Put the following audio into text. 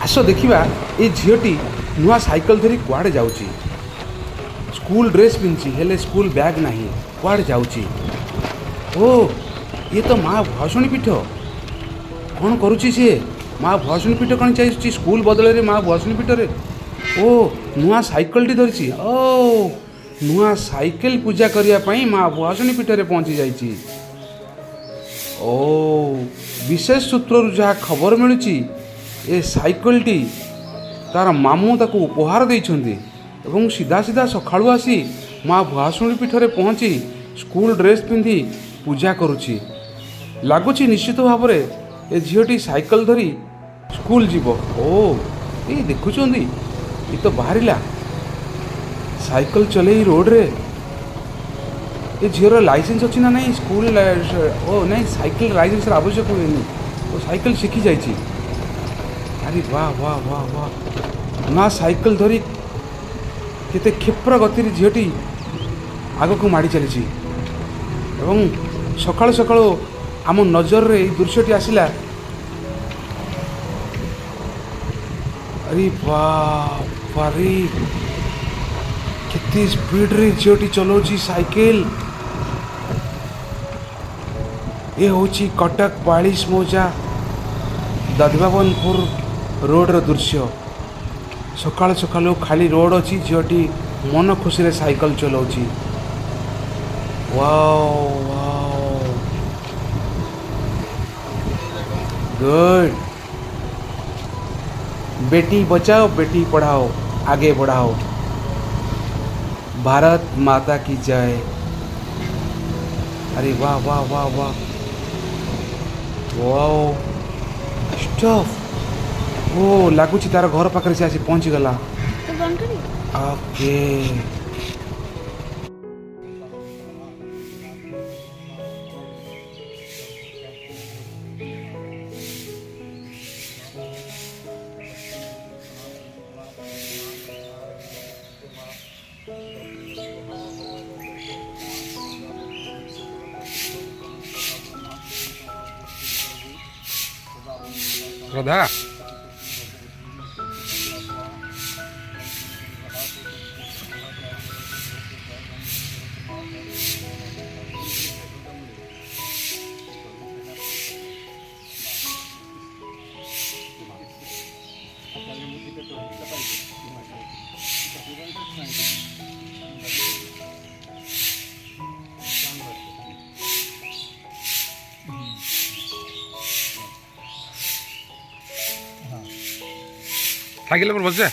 आस देखा ये झीटी नुआ साइकेल धरी कुआड़े जाऊँगी स्कूल ड्रेस पिंधि हेले स्कूल बैग नहीं कुआड़े जाऊँगी ओ ये तो माँ भुआसुणी पीठ कौन करुच्ची सी माँ भुआसुणी पीठ कौन चाहिए स्कूल बदल रे माँ भुआसुणी पीठ रे ओ नुआ साइकेल टी धरी ओ नुआ साइकेल पूजा करने माँ भुआसुणी पीठ रे पहुँची जाइए ओ विशेष सूत्र जहाँ खबर मिलूँ ए साइकेल टी तार मामू ताको उपहार देइछन्ति एवं सीधा सीधा सखाळु आसी माँ भुआसुणी पीठ रे पहुँची स्कूल ड्रेस पिंधि पूजा करुछि लगुच निश्चित भाव में ए झीटी साइकेल धरी स्कूल जीव ओ ये देखुं ये तो बाहरिला साइकेल चले रोड रे ये झीर लाइसेंस अच्छी ना नहीं स्कूल ओ नहीं साइकेल लाइसेंस आवश्यक हुए वो साइकेल शिखी जाइए अरे वाह वाह वाह वाह ना साइकेल धरी केते क्षिप्र गति झीटी आग को माड़ी चली एवं सकाळु सकाळु आम नजर रे दृश्यटी आसिला अरे बाप रे केते स्पीड रे झीटी चलाउची साइकेल ये होची कटक 42 मौजा दधबाबनपुर रोड रो दृश्य सकाळ सकाळु खाली रोड अच्छी झीटी मन खुशी रे cycle चलाउची wow wow good Beti Bachao Beti Padhao आगे बढ़ाओ भारत माता की जय अरे वाह वाह वाह वाह वाओ स्टफ ओ लगुच तार घर पाखे से आसी पहुँची गला ओके श्रद्धा साइकेल पर बस जा